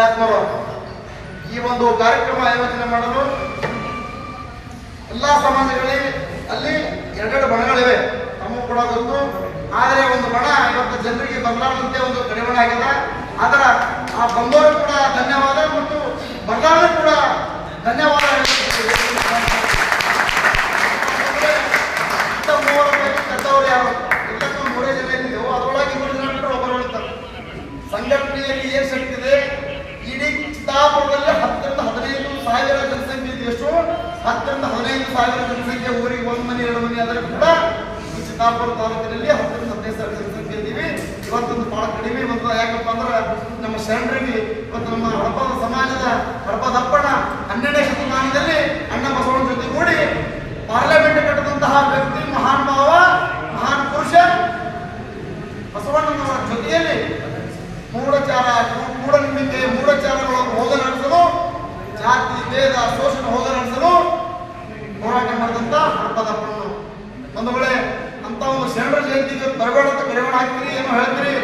ಸಾಕ್ನವರು ಈ ಒಂದು ಕಾರ್ಯಕ್ರಮ ಆಯೋಜನೆ ಮಾಡಲು ಎಲ್ಲಾ ಸಮಾಜಗಳಲ್ಲಿ ಅಲ್ಲಿ ಎರಡೆರಡು ಬಣಗಳಿವೆ, ನಮಗೂ ಕೂಡ ಗೊತ್ತು. ಆದರೆ ಒಂದು ಬಣ ಇವತ್ತು ಜನರಿಗೆ ಬದಲಾವಣೆ ಒಂದು ಕಡಿವಾಣ ಆಗಿದೆ. ಅದರ ಆ ಬಂದವರು ಕೂಡ ಧನ್ಯವಾದ ಮತ್ತು ಬದಲಾವಣೆ ಕೂಡ ಧನ್ಯವಾದ. ಮೂವರು ಕರ್ತವ್ರು ಯಾರು ಎಲ್ಲಕ್ಕೂ 3 ಜನ ಇದ್ದೀವೋ ಅದರೊಳಗೆ 3 ಜನ ಬಿಟ್ಟರೆ ಒಬ್ಬರು ಹೇಳ್ತಾರೆ. ಸಂಘಟನೆಯಲ್ಲಿ ಏನು ಶಕ್ತಿ ಇದೆ? ಇಡೀ ಚಿತ್ತಾಪುರದಲ್ಲಿ 10 ರಿಂದ 15 ಸಾವಿರ ಜನಸಂಖ್ಯೆ ಇದೆಯಷ್ಟು 10 ರಿಂದ 15 ಸಾವಿರ ಜನಸಂಖ್ಯೆ ಊರಿಗೆ 1 ಮನೆ 2 ಮನೆ ಆದರೆ ಕೂಡ ಈ ಚಿತ್ತಾಪುರ ತಾಲೂಕಿನಲ್ಲಿ 10 ರಿಂದ 15 ಸಾವಿರ ಜನಸಂಖ್ಯೆ ಇದ್ದೀವಿ. ಇವತ್ತೊಂದು ಬಹಳ ಕಡಿಮೆ ಬಂದ. ಯಾಕಪ್ಪ ಅಂದ್ರೆ ನಮ್ಮ ಶರಣರಿಗೆ ಇವತ್ತು ನಮ್ಮ ಹಡಪದ ಸಮಾಜದ ಹಡಪದಪ್ಪಣ 12ನೇ ಶತಮಾನದಲ್ಲಿ ಅಣ್ಣ ಬಸವಣ್ಣ ಜೊತೆ ಕೂಡಿ ಪಾರ್ಲಿಮೆಂಟ್ ಕಟ್ಟಿದಂತಹ ವ್ಯಕ್ತಿ, ಮಹಾನ್ ಭಾವ, ಮಹಾನ್ ಪುರುಷ ಬಸವಣ್ಣನವರ ಜೊತೆಯಲ್ಲಿ ಮೂಢನಂಬಿಕೆ ಮೂಢಚಾರಗಳನ್ನು ಹೋಗ ನಡೆಸಲು, ಜಾತಿ ಭೇದ ಶೋಷಣೆ ಹೋಗ ನಡೆಸಲು ಹೋರಾಟ ಮಾಡಿದಂತ ಹಡಪದಪ್ಪಣ್ಣನು. ಒಂದು ವೇಳೆ ಅಂತ ಒಂದು ಶರಣರ ಜಯಂತಿಗೆ ಬರಬೇಡ ಅಂತ ಕಡಿವಾಣ ಹಾಕ್ತೀರಿ, ಏನೋ ಹೇಳ್ತೀರಿ,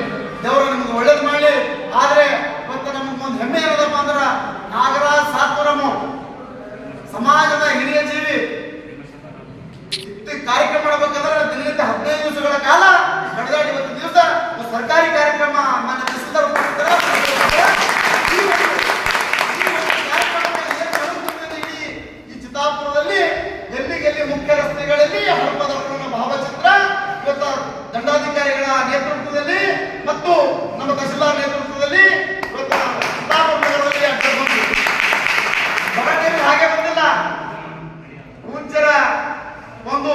ದೇವರು ನಿಮ್ಗೆ ಒಳ್ಳೇದು ಮಾಡಲಿ. ಆದ್ರೆ ಇವತ್ತು ನಮಗೊಂದು ಹೆಮ್ಮೆ ಏನದಪ್ಪ ಅಂದ್ರ ನಾಗರಾಜ್ ಸಾತ್ವರಂ ಸಮಾಜದ ಹಿರಿಯ ಜೀವಿ ಕಾರ್ಯಕ್ರಮ ಮಾಡಬೇಕಂದ್ರೆ ದಿನದಿಂದ 15 ದಿವಸಗಳ ಕಾಲ ನಡೆದಾಡಿ ಇವತ್ತು ದಿವಸ ಸರ್ಕಾರಿ ಕಾರ್ಯಕ್ರಮ ಮಾನ್ಯ ತಹಸೀಲ್ದಾರ್ ಈ ಚಿತ್ತಾಪುರದಲ್ಲಿ ಎಲ್ಲಿಗೆಲ್ಲಿ ಮುಖ್ಯ ರಸ್ತೆಗಳಲ್ಲಿ ಹಡಪದಪ್ಪನ ಭಾವಚಿತ್ರ ಇವತ್ತು ದಂಡಾಧಿಕಾರಿಗಳ ನೇತೃತ್ವದಲ್ಲಿ ಮತ್ತು ನಮ್ಮ ತಹಸೀಲ್ದಾರ್ ನೇತೃತ್ವದಲ್ಲಿ ಇವತ್ತು ಚಿತ್ತಾಪುರದಲ್ಲಿ ಬರಟೇರಿ ಹಾಗೆ ಬಂದಿಲ್ಲ. ಪೂಜ್ಯರ ಒಂದು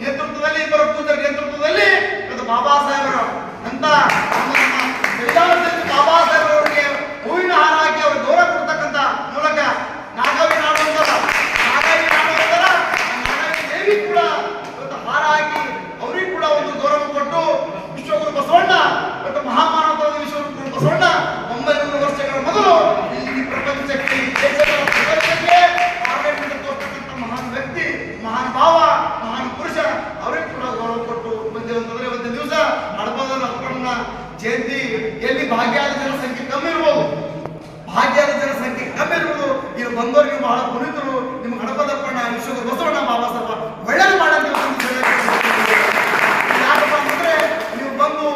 ನೇತೃತ್ವದಲ್ಲಿ, ಇಬ್ಬರು ಪೂಜ್ಯರ ನೇತೃತ್ವದಲ್ಲಿ ಇವತ್ತು ಬಾಬಾ ಸಾಹೇಬರು ಅಂತ ಬಾಬಾ ಸಾಹೇಬರವರಿಗೆ ಹೂವಿನ ಹಾರ ಹಾಕಿ ಅವ್ರಿಗೆ ಗೌರವ ಕೊಡ್ತಕ್ಕಂಥ ಮೂಲಕ ನಾಗವಿ ನಾಡು ದೇವಿ ಕೂಡ ಇವತ್ತು ಹಾರ ಹಾಕಿ ಅವ್ರಿಗೆ ಕೂಡ ಒಂದು ಗೌರವ ಕೊಟ್ಟು ವಿಶ್ವಗುರು ಬಸವಣ್ಣ ಇವತ್ತು ಮಹಾಮಾನವತಾವಾದಿ ವಿಶ್ವಗುರು ಬಸವಣ್ಣ 900 ವರ್ಷಗಳ ಮೊದಲು ಈ ಪ್ರಪಂಚಕ್ಕೆ ತೋರ್ತಕ್ಕಂಥ ಮಹಾನ್ ವ್ಯಕ್ತಿ, ಮಹಾನ್ ಭಾವ, ಮಹಾನ್ ಪುರುಷ ಅವರಿಗೆ ಕೂಡ ಗೌರವ ಕೊಟ್ಟು ಬಂದಿರುವಂತಂದ್ರೆ ಇವತ್ತಿನ ದಿವಸ ಹಡಪದ ಅಪ್ಪಣ್ಣ ಜಯಂತಿ ಎಲ್ಲಿ ಭಾಗ್ಯದ ಜನಸಂಖ್ಯೆ ಕಮ್ಮಿ ಇರ್ಬೋದು, ಭಾಗ್ಯದ ಜನಸಂಖ್ಯೆ ಕಮ್ಮಿ ಇರ್ಬೋದು, ಇಲ್ಲಿ ಬಂದವರಿಗೆ ಬಹಳ ಪುನೀತರು. ನಿಮ್ಮ ಹಡಪದಪ್ಪಣ್ಣ ವಿಶ್ವಗುರು ಬಸವಣ್ಣ ಬಾಬಾ ಸಾಹೇಬ ಒಳ್ಳೆಯದು ಮಾಡಂತ ಯಾಕಪ್ಪ ಅಂತಂದ್ರೆ ನೀವು ಬಂದು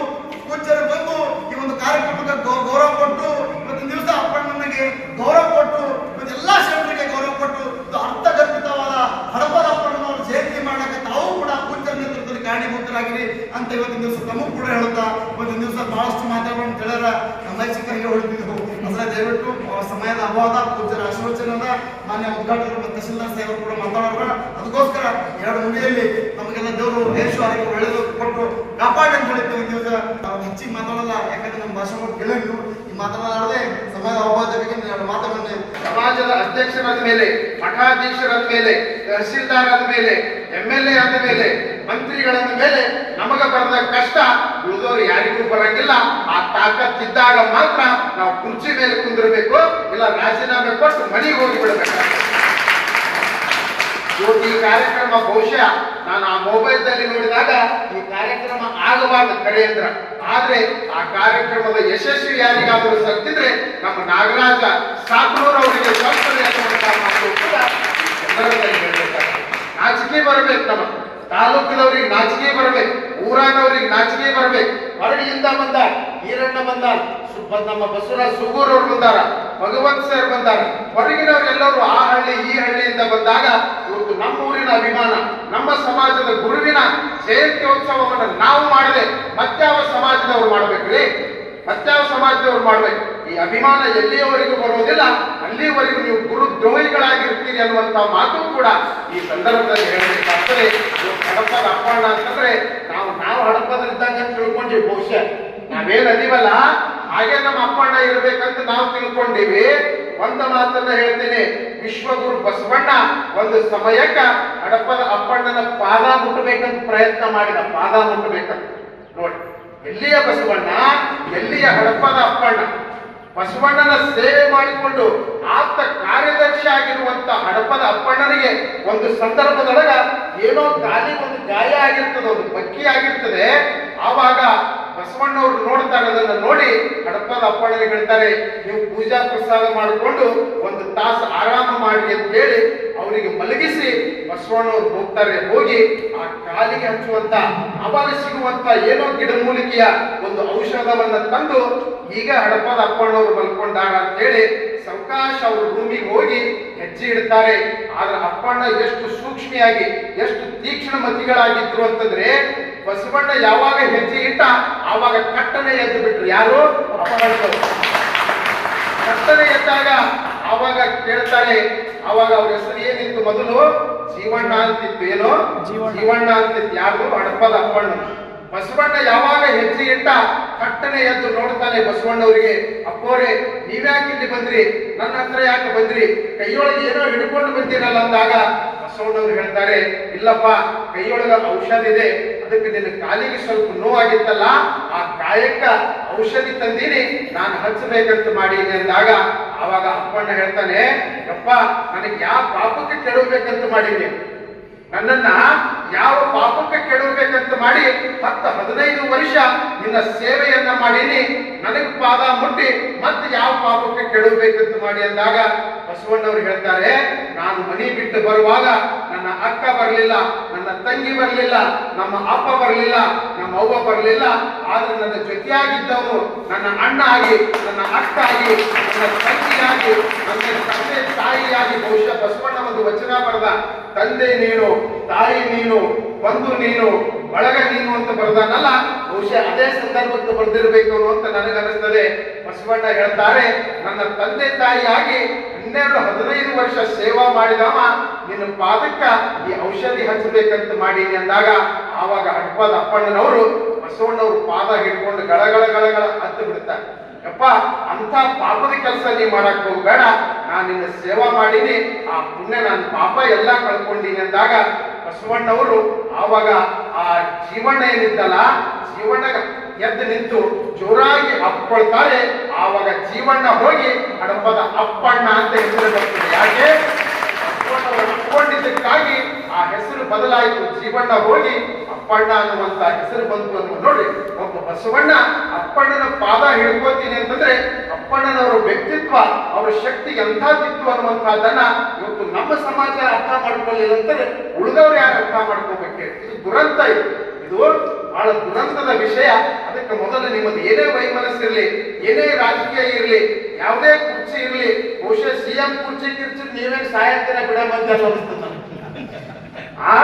ಪೂಜ್ಯರು ಬಂದು ಈ ಒಂದು ಕಾರ್ಯಕ್ರಮಕ್ಕೆ ಗೌರವ ಕೊಟ್ಟು ಇವತ್ತಿನ ದಿವಸ ಅಪ್ಪಣ್ಣನಿಗೆ ಗೌರವ ಕೊಟ್ಟು ಇವತ್ತೆಲ್ಲಾ ಶರಣರಿಗೆ ಗೌರವ ಕೊಟ್ಟು ಅರ್ಥಗರ್ಭಿತವಾದ ಹಡಪದಪ್ಪಣ್ಣನವರು ಜಯಂತಿ ಮಾಡಕ್ಕೆ ತಾವು ಕೂಡ ಪೂಜ್ಯರ ನೇತೃತ್ವದಲ್ಲಿ ಕಾರಣೀಭೂತರಾಗಿರಿ ಅಂತ ಇವತ್ತಿನ ದಿವಸ ತಮಗೂ ಕೂಡ ಹೇಳುತ್ತಾ ಇವತ್ತಿನ ದಿವಸ ಬಹಳಷ್ಟು ಮಾತಾಡೋಣ ತಿಳಿಯರ ನಮ್ಮ ಚಿಕ್ಕರಿಗೆ ಹೊಳಿತಿದ್ದೆವು. ಅದರ ದಯವಿಟ್ಟು ಸಮಯದ ಅಭಾವದ ಪೂಜ್ಯರ ಆಶೀರ್ವಚನದ ಮಾನ್ಯ ಉದ್ಘಾಟಕರು ಮತ್ತು ತಹಸೀಲ್ದಾರ್ ಸಾಹೇಬರು ಕೂಡ ಮಾತಾಡೋಣ. ಅದಕ್ಕೋಸ್ಕರ 2 ನುಡಿಯಲ್ಲಿ ನಮಗೆಲ್ಲ ದೇವರು ದೇಶ ಆರೋಗ್ಯ ಒಳ್ಳೆಯದು ಕೊಟ್ಟು ಕಾಪಾಡಿ ಅಂತ ಹೇಳ್ತೀವಿ. ದಿವಸ ನಾವು ಹೆಚ್ಚಿಗೆ ಮಾತಾಡಲ್ಲ, ಯಾಕಂದ್ರೆ ನಮ್ಮ ಭಾಷೆ ಕೇಳಿದ್ರು ಈ ಮಾತನಾಡದೆ ಸಮಯದ ಅಭಾವದ ಬಗ್ಗೆ 2 ಮಾತುಗಳನ್ನೇ ಸಮಾಜದ ಅಧ್ಯಕ್ಷರಾದ ಮೇಲೆ, ಮಠಾಧೀಶರಾದ ಮೇಲೆ, ತಹಸೀಲ್ದಾರ್ ಆದ ಮೇಲೆ, MLA ಆದ ಮೇಲೆ, ಮಂತ್ರಿಗಳಾದ ಮೇಲೆ ನಮಗ ಬರದ ಕಷ್ಟ ಉಳಿದವರು ಯಾರಿಗೂ ಬರಂಗಿಲ್ಲ. ಆ ತಾಕತ್ತಿದ್ದಾಗ ಮಾತ್ರ ನಾವು ಕುರ್ಚಿ ಮೇಲೆ ಕುಂದಿರಬೇಕು, ಇಲ್ಲ ರಾಜೀನಾಮೆ ಕೊಟ್ಟು ಮನೆಗೆ ಹೋಗಿ ಬಿಡಬೇಕು. ಈ ಕಾರ್ಯಕ್ರಮ ಬಹುಶಃ ನಾನು ಆ ಮೊಬೈಲ್ದಲ್ಲಿ ನೋಡಿದಾಗ ಈ ಕಾರ್ಯಕ್ರಮ ಆಗಬಾರ್ದು ಕಡೆಯಂದ್ರ, ಆದ್ರೆ ಆ ಕಾರ್ಯಕ್ರಮದ ಯಶಸ್ವಿ ಯಾರಿಗಾದರೂ ಸತ್ತಿದ್ರೆ ನಮ್ಮ ನಾಗರಾಜ ಸಾಕ್ನೂರ್ ಅವರಿಗೆ ನಾಚಿಕೆ ಬರಬೇಕು, ನಮ್ಮ ತಾಲೂಕಿನವ್ರಿಗೆ ನಾಚಿಕೆ ಬರಬೇಕು, ಊರಾನವ್ರಿಗೆ ನಾಚಿಕೆ ಬರಬೇಕು. ಹೊರಡಿಯಿಂದ ಬಂದ ಈರಣ್ಣ ಬಂದ, ನಮ್ಮ ಬಸವರಾಜ್ ಸುಗೂರ್ ಅವರು ಬಂದಾರ, ಭಗವಂತ ಸರ್ ಬಂದಾರ, ಹೊರಗಿನವರೆಲ್ಲರೂ ಆ ಹಳ್ಳಿ ಈ ಹಳ್ಳಿಯಿಂದ ಬಂದಾಗ ಇವತ್ತು ನಮ್ಮ ಊರಿನ ಅಭಿಮಾನ, ನಮ್ಮ ಸಮಾಜದ ಗುರುವಿನ ಜಯಂತ್ಯೋತ್ಸವವನ್ನು ನಾವು ಮಾಡದೆ ಮತ್ಯಾವ ಸಮಾಜದವ್ರು ಮಾಡ್ಬೇಕ್ರಿ, ಮತ್ಯಾವ ಸಮಾಜದವ್ರು ಮಾಡ್ಬೇಕು. ಈ ಅಭಿಮಾನ ಎಲ್ಲಿಯವರೆಗೂ ಬರೋದಿಲ್ಲ ಅಲ್ಲಿವರೆಗೂ ನೀವು ಗುರು ದ್ರೋಹಿಗಳಾಗಿರ್ತೀರಿ ಅನ್ನುವಂತ ಮಾತು ಕೂಡ ಈ ಸಂದರ್ಭದಲ್ಲಿ ಹೇಳಬೇಕಾಗ್ತದೆ. ಹಡಪದ ಅಪ್ಪಣ್ಣ ಅಂತಂದ್ರೆ ನಾವು ಹಡಪದಲ್ಲಿದ್ದಂಗೆ ಅಂತ ತಿಳ್ಕೊಂಡ್ವಿ. ಬಹುಶಃ ನಾವೇನ್ ಅದೀವಲ್ಲ ಹಾಗೆ ನಮ್ಮ ಅಪ್ಪಣ್ಣ ಇರ್ಬೇಕಂತ ನಾವು ತಿಳ್ಕೊಂಡಿವಿ. ಒಂದು ಮಾತನ್ನ ಹೇಳ್ತೀನಿ, ವಿಶ್ವಗುರು ಬಸವಣ್ಣ ಒಂದು ಸಮಯಕ್ಕ ಹಡಪದ ಅಪ್ಪಣ್ಣನ ಪಾದ ಮುಟ್ಟಬೇಕಂತ ಪ್ರಯತ್ನ ಮಾಡಿದ, ಪಾದ ಮುಟ್ಟಬೇಕಂತ. ನೋಡಿ, ಎಲ್ಲಿಯ ಬಸವಣ್ಣ, ಎಲ್ಲಿಯ ಹಡಪದ ಅಪ್ಪಣ್ಣ. ಬಸವಣ್ಣನ ಸೇವೆ ಮಾಡಿಕೊಂಡು ಆಪ್ತ ಕಾರ್ಯದರ್ಶಿ ಆಗಿರುವಂತ ಹಡಪದ ಅಪ್ಪಣ್ಣನಿಗೆ ಒಂದು ಸಂದರ್ಭದೊಳಗ ಏನೋ ಗಾಲಿ ಒಂದು ಗಾಯ ಆಗಿರ್ತದೆ, ಒಂದು ಬಕ್ಕಿ ಆಗಿರ್ತದೆ. ಆವಾಗ ಬಸವಣ್ಣವ್ರು ನೋಡ್ತಾರೆ. ಅದನ್ನ ನೋಡಿ ಹಡಪದ ಅಪ್ಪಣ್ಣನಿಗೆ ಹೇಳ್ತಾರೆ, ನೀವು ಪೂಜಾ ಪ್ರಸಾದ ಮಾಡಿಕೊಂಡು ಒಂದು ತಾಸು ಆರಾಮ ಮಾಡಿ ಅಂತ ಹೇಳಿ ಅವರಿಗೆ ಮಲಗಿಸಿ ಬಸವಣ್ಣವ್ರು ಹೋಗ್ತಾರೆ. ಹೋಗಿ ಆ ಕಾಲಿಗೆ ಹಚ್ಚುವಂತ ಅವಾಗ ಸಿಗುವಂತ ಏನೋ ಗಿಡಮೂಲಿಕೆಯ ಒಂದು ಔಷಧವನ್ನ ತಂದು ಈಗ ಹಡಪದ ಅಪ್ಪಣ್ಣವ್ರು ಮಲ್ಕೊಂಡಾರ ಅಂತ ಹೇಳಿ ಸಾವಕಾಶ ಅವರು ರೂಮಿಗೆ ಹೋಗಿ ಹೆಜ್ಜೆ ಇಡ್ತಾರೆ. ಆದ್ರೆ ಅಪ್ಪಣ್ಣ ಎಷ್ಟು ಸೂಕ್ಷ್ಮಿಯಾಗಿ ಎಷ್ಟು ತೀಕ್ಷ್ಣ ಮತಿಗಳಾಗಿದ್ರು ಅಂತಂದ್ರೆ ಬಸವಣ್ಣ ಯಾವಾಗ ಹೆಜ್ಜೆ ಇಟ್ಟ ಆವಾಗ ಕಟ್ಟನೆ ಎದ್ದು ಬಿಟ್ರು. ಯಾರು? ಅಪ್ಪಣ್ಣವರು ಕಟ್ಟನೆ ಎದ್ದಾಗ ಆವಾಗ ಕೇಳ್ತಾರೆ. ಆವಾಗ ಅವ್ರ ಹೆಸರು ಏನಿತ್ತು? ಮೊದಲು ಜೀವಣ್ಣ ಅಂತಿತ್ತು. ಏನೋ ಜೀವಣ್ಣ ಅಂತಿತ್ತು. ಯಾರು? ಹಡಪದ ಅಪ್ಪಣ್ಣ. ಬಸವಣ್ಣ ಯಾವಾಗ ಹೆಜ್ಜೆ ಇಟ್ಟ ಕಟ್ಟನೆ ಎದ್ದು ನೋಡ್ತಾನೆ ಬಸವಣ್ಣವರಿಗೆ, ಅಪ್ಪೋರೆ ನೀವ್ಯಾಕೆ ಇಲ್ಲಿ ಬಂದ್ರಿ? ನನ್ನ ಹತ್ರ ಯಾಕೆ ಬಂದ್ರಿ? ಕೈಯೊಳಗೆ ಏನೋ ಹಿಡ್ಕೊಂಡು ಬಂದಿರಲ್ಲ ಅಂದಾಗ ಬಸವಣ್ಣವ್ರು ಹೇಳ್ತಾರೆ, ಇಲ್ಲಪ್ಪ ಕೈಯೊಳಗ ಔಷಧ ಇದೆ, ಅದಕ್ಕೆ ನಿನ್ನ ಕಾಲಿಗೆ ಸ್ವಲ್ಪ ನೋವಾಗಿತ್ತಲ್ಲ, ಆ ಗಾಯಕ್ಕ ಔಷಧಿ ತಂದೀನಿ, ನಾನು ಹಚ್ಚಬೇಕಂತ ಮಾಡೀನಿ ಅಂದಾಗ ಆವಾಗ ಅಪ್ಪಣ್ಣ ಹೇಳ್ತಾನೆ, ಯಪ್ಪ ನನಗೆ ಯಾವ ಪಾಪಕ್ಕೆ ಕೆಡಬೇಕಂತ ಮಾಡೀನಿ? ನನ್ನನ್ನ ಯಾವ ಪಾಪಕ್ಕೆ ಕೆಡಬೇಕಂತ ಮಾಡಿ 10-15 ವರ್ಷ ನಿನ್ನ ಸೇವೆಯನ್ನ ಮಾಡೀನಿ, ನನಗೆ ಪಾದ ಮುಟ್ಟಿ ಮತ್ತೆ ಯಾವ ಪಾಪಕ್ಕೆ ಕೆಡಬೇಕಂತ ಮಾಡಿ ಅಂದಾಗ ಬಸವಣ್ಣವ್ರು ಹೇಳ್ತಾರೆ, ನಾನು ಮನೆ ಬಿಟ್ಟು ಬರುವಾಗ ನನ್ನ ಅಕ್ಕ ಬರಲಿಲ್ಲ, ನನ್ನ ತಂಗಿ ಬರಲಿಲ್ಲ, ನಮ್ಮ ಅಪ್ಪ ಬರಲಿಲ್ಲ, ನಮ್ಮ ಅವ್ವ ಬರಲಿಲ್ಲ, ಆದ್ರೆ ನನ್ನ ಜೊತೆಯಾಗಿದ್ದವನು ನನ್ನ ಅಣ್ಣ ಆಗಿ, ನನ್ನ ಅಕ್ಕ ಆಗಿ, ನನ್ನ ತಂಗಿಯಾಗಿ, ನನ್ನ ತಂದೆ ತಾಯಿಯಾಗಿ, ಬಹುಶಃ ಬಸವಣ್ಣ ಒಂದು ವಚನ ಬರೆದ, ತಂದೆ ನೀನು, ತಾಯಿ ನೀನು, ಬಂಧು ನೀನು, ಬಳಗ ನೀನು ಅಂತ ಬರೆದಾನಲ್ಲ, ಬಹುಶಃ ಅದೇ ಸಂದರ್ಭಕ್ಕೆ ಬರೆದಿರಬೇಕು ಅಂತ ನನಗನ್ನಿಸ್ತದೆ. ಬಸವಣ್ಣ ಹೇಳ್ತಾರೆ, ನನ್ನ ತಂದೆ ತಾಯಿಯಾಗಿ 12-15 ವರ್ಷ ಸೇವಾ ಮಾಡಿದವ ನಿನ್ನ ಪಾದಕ್ಕ ಈ ಔಷಧಿ ಹಚ್ಚಬೇಕಂತ ಮಾಡೀನಿ ಅಂದಾಗ ಆವಾಗ ಹಡಪದ ಅಪ್ಪಣ್ಣನವರು ಬಸವಣ್ಣವ್ರು ಪಾದ ಹಿಡ್ಕೊಂಡು ಗಳಗಳ ಹತ್ತು ಬಿಡ್ತಾರೆ. ಯಪ್ಪ ಅಂತ ಪಾಪದ ಕೆಲಸ ನೀ ಮಾಡಕ್ ಹೋಗ್ಬೇಡ, ನಾನು ನಿನ್ನ ಸೇವಾ ಮಾಡೀನಿ, ಆ ಪುಣ್ಯ ನನ್ನ ಪಾಪ ಎಲ್ಲ ಕಳ್ಕೊಂಡೀನಿ ಅಂದಾಗ ಬಸವಣ್ಣವರು ಆವಾಗ ಆ ಜೀವಣ್ಣ ಏನಿದ್ದಲ್ಲ, ಜೀವಣ್ಣ ಎದ್ದು ನಿಂತು ಜೋರಾಗಿ ಅಪ್ಕೊಳ್ತಾರೆ. ಆವಾಗ ಜೀವಣ್ಣ ಹೋಗಿ ಹಡಪದ ಅಪ್ಪಣ್ಣ ಅಂತ ಹೆಸರು ಬರ್ತದೆ. ಯಾಕೆ? ಅಪ್ಕೊಂಡಿದ್ದಕ್ಕಾಗಿ ಆ ಹೆಸರು ಬದಲಾಯಿತು. ಜೀವಣ್ಣ ಹೋಗಿ ಅಪ್ಪಣ್ಣ ಅನ್ನುವಂತ ಹೆಸರು ಬಂತು ಅನ್ನೋ ನೋಡ್ರಿ. ಒಬ್ಬ ಬಸವಣ್ಣ ಅಪ್ಪಣ್ಣನ ಪಾದ ಹಿಡ್ಕೋತೀನಿ ಅಂತಂದ್ರೆ ಅಪ್ಪಣ್ಣನವರ ವ್ಯಕ್ತಿತ್ವ, ಅವರ ಶಕ್ತಿ ಎಂಥದ್ದಿತ್ತು ಅನ್ನುವಂಥದ್ದನ್ನ ಇವತ್ತು ನಮ್ಮ ಸಮಾಜ ಅರ್ಥ ಮಾಡ್ಕೊಳ್ಳಿಲ್ಲ ಅಂತಂದ್ರೆ ಉಳಿದವ್ರು ಯಾರು ಅರ್ಥ ಮಾಡ್ಕೋಬೇಕೆ? ಇದು ದುರಂತ. ಇದು ಬಹಳ ದುರಂತದ ವಿಷಯ. ಅದಕ್ಕೆ ಮೊದಲು ನಿಮ್ಮದು ಏನೇ ವೈಮನಸ್ಸಿರ್ಲಿ, ಏನೇ ರಾಜಕೀಯ ಇರ್ಲಿ, ಯಾವುದೇ ಕುರ್ಚಿ ಇರ್ಲಿ, ಬಹುಶಃ ಸಿಎಂ ಕುರ್ಚಿ ಕಿರ್ಚಿ ನೀವೇನು ಸಾಯಂತಿನ ಬಿಡ ಬಂದ ಅನಿಸ್ತದೆ. ಆ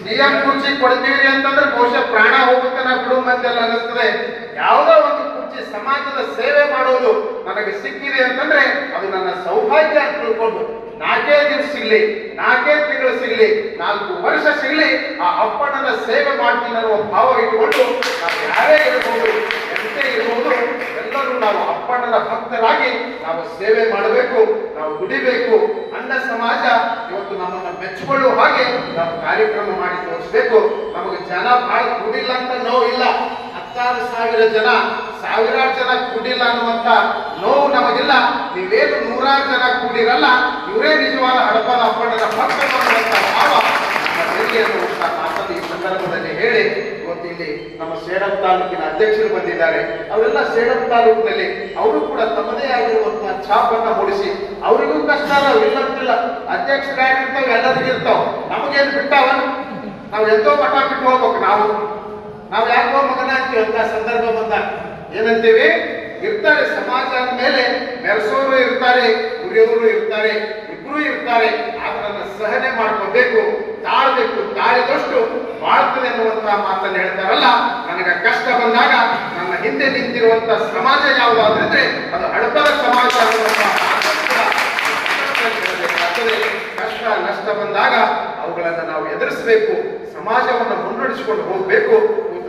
ಸಿಎಂ ಕುರ್ಚಿ ಕೊಡ್ತೀವಿ ಅಂತಂದ್ರೆ ಬಹುಶಃ ಪ್ರಾಣ ಹೋಗುತ್ತೆ ನಾ ಬಿಡುವ ಮಂದಿ ಎಲ್ಲ ಅನಿಸ್ತದೆ. ಯಾವುದೋ ಒಂದು ಕುರ್ಚಿ ಸಮಾಜದ ಸೇವೆ ಮಾಡೋದು ನನಗೆ ಸಿಕ್ಕಿದೆ ಅಂತಂದ್ರೆ ಅದು ನನ್ನ ಸೌಭಾಗ್ಯ ಅಂತ ತಿಳ್ಕೊಂಡು 4 ದಿವಸ ಸಿಗ್ಲಿ, 4 ತಿಂಗಳು ಸಿಗ್ಲಿ, 4 ವರ್ಷ ಸಿಗ್ಲಿ, ಆ ಅಪ್ಪಣ್ಣನ ಸೇವೆ ಮಾಡ್ತೀನಿ ಅನ್ನುವ ಭಾವ ಇಟ್ಟುಕೊಂಡು ನಾವು ಯಾರೇ ಇರಬಹುದು, ಎಂತೆ ಇರಬಹುದು, ಎಲ್ಲರೂ ನಾವು ಅಪ್ಪಣ್ಣನ ಭಕ್ತರಾಗಿ ನಾವು ಸೇವೆ ಮಾಡಬೇಕು, ನಾವು ದುಡಿಬೇಕು. ಅಣ್ಣ ಸಮಾಜ ಇವತ್ತು ನಮ್ಮನ್ನು ಮೆಚ್ಚಿಕೊಳ್ಳುವ ಹಾಗೆ ನಾವು ಕಾರ್ಯಕ್ರಮ ಮಾಡಿ ತೋರಿಸ್ಬೇಕು. ನಮಗೆ ಜನ ಬಹಳ ಕೂಡಿಲ್ಲ ಅಂತ ನೋವಿಲ್ಲ, 16,000 ಜನ, ಸಾವಿರಾರು ಜನ ಕೂಡಿಲ್ಲ ಅನ್ನುವಂತ ನೋವು ನಮಗಿಲ್ಲ. ನೀವೇನು 100 ಜನ ಕೂಡಿರಲ್ಲ, ಇವರೇ ನಿಜವಾದ ಹಡಪದ ಅಪ್ಪಣ್ಣನ ಭಕ್ತರು ಅನ್ನುವಂತ ಭಾವ ಮಾತನ್ನು ಈ ಸಂದರ್ಭದಲ್ಲಿ ಹೇಳಿ ಇವತ್ತು ಇಲ್ಲಿ ನಮ್ಮ ಸೇಡಂ ತಾಲೂಕಿನ ಅಧ್ಯಕ್ಷರು ಬಂದಿದ್ದಾರೆ. ಅವರೆಲ್ಲ ಸೇಡಂ ತಾಲೂಕಿನಲ್ಲಿ ಅವರು ಕೂಡ ತಮ್ಮದೇ ಆಗಿರುವಂತಹ ಛಾಪನ್ನ ಮೂಡಿಸಿ, ಅವರಿಗೂ ಕಷ್ಟ ಇಲ್ಲಂತಿಲ್ಲ, ಅಧ್ಯಕ್ಷರಾಗಿರ್ತಾವ, ಎಲ್ಲರಿಗೂ ಇರ್ತಾವ, ನಮಗೇನು ಬಿಟ್ಟಾವ? ನಾವು ಎಂತೋ ಮಠ ಬಿಟ್ಟು ಹೋಗ್ಬೇಕು. ನಾವು ಯಾಕೋ ಮಗನ ಅಂತೀವಂತ ಸಂದರ್ಭ ಬಂದಾಗ ಏನಂತೀವಿ? ಇರ್ತಾರೆ ಸಮಾಜ ಮೇಲೆ ಮೆರೆಸೋರು ಇರ್ತಾರೆ, ಉರಿಯೋರು ಇರ್ತಾರೆ, ಇಬ್ರು ಇರ್ತಾರೆ. ಅದನ್ನ ಸಹನೆ ಮಾಡ್ಕೋಬೇಕು, ತಾಳ್ಬೇಕು, ತಾಳಿದಷ್ಟು ಬಾಳ್ತದೆ ಅನ್ನುವಂತಹ ಮಾತನ್ನು ಹೇಳ್ತಾರಲ್ಲ. ನನಗೆ ಕಷ್ಟ ಬಂದಾಗ ನನ್ನ ಹಿಂದೆ ನಿಂತಿರುವಂತ ಸಮಾಜ ಯಾವುದಾದ್ರೆ ಅದು ಹಡಪದ ಸಮಾಜ ಅನ್ನುವಂತಹ ಕಷ್ಟ ನಷ್ಟ ಬಂದಾಗ ಅವುಗಳನ್ನು ನಾವು ಎದುರಿಸಬೇಕು, ಸಮಾಜವನ್ನು ಮುನ್ನಡೆಸಿಕೊಂಡು ಹೋಗ್ಬೇಕು.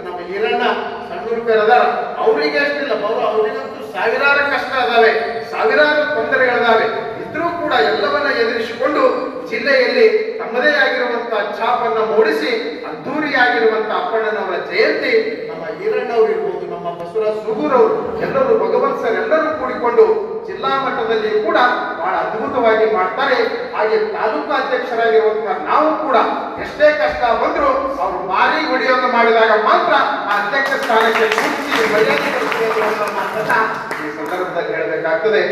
ನಮ್ಮ ಈರಣ್ಣ ಸಣ್ಣೂರು ಅದಾರ, ಅವರಿಗೆ ಅಷ್ಟಿಲ್ಲ, ಅವರಿಗಂತೂ ಸಾವಿರಾರು ಕಷ್ಟ ಅದಾವೆ, ಸಾವಿರಾರು ತೊಂದರೆಗಳಿದಾವೆ. ಇದ್ರೂ ಕೂಡ ಎಲ್ಲವನ್ನ ಎದುರಿಸಿಕೊಂಡು ಜಿಲ್ಲೆಯಲ್ಲಿ ತಮ್ಮದೇ ಆಗಿರುವಂತಹ ಛಾಪನ್ನ ಮೂಡಿಸಿ ಅದ್ದೂರಿಯಾಗಿರುವಂತಹ ಅಪ್ಪಣ್ಣನವರ ಜಯಂತಿ ನಮ್ಮ ಈರಣ್ಣವ್ರು ಇರ್ಬೋದು, ನಮ್ಮ ಬಸವರಾಜ ಸುಗೂರವರು, ಎಲ್ಲರೂ ಭಗವಂತ ಸರ್ ಎಲ್ಲರೂ ಕೂಡಿಕೊಂಡು ಜಿಲ್ಲಾ ಮಟ್ಟದಲ್ಲಿ ಕೂಡ ಬಹಳ ಅದ್ಭುತವಾಗಿ ಮಾಡ್ತಾರೆ. ಹಾಗೆ ತಾಲೂಕು ಅಧ್ಯಕ್ಷರಾಗಿರುವಂತಹ ನಾವು ಕೂಡ ಎಷ್ಟೇ ಕಷ್ಟ ಬಂದ್ರು ಅವರು ಭಾರಿ ಹೊಡೆಯೋದು ಮಾಡಿದಾಗ ಮಾತ್ರ ಆ ಅಧ್ಯಕ್ಷ ಸ್ಥಾನಕ್ಕೆ ಕೂರಿಸಿ ಮರ್ಯಾದೆ ಕೊಡ್ತೀವಿ ಅನ್ನುವಂಥ ಮಾತನ್ನ ಈ ಸಂದರ್ಭದಲ್ಲಿ ಹೇಳಬೇಕಾಗ್ತದೆ.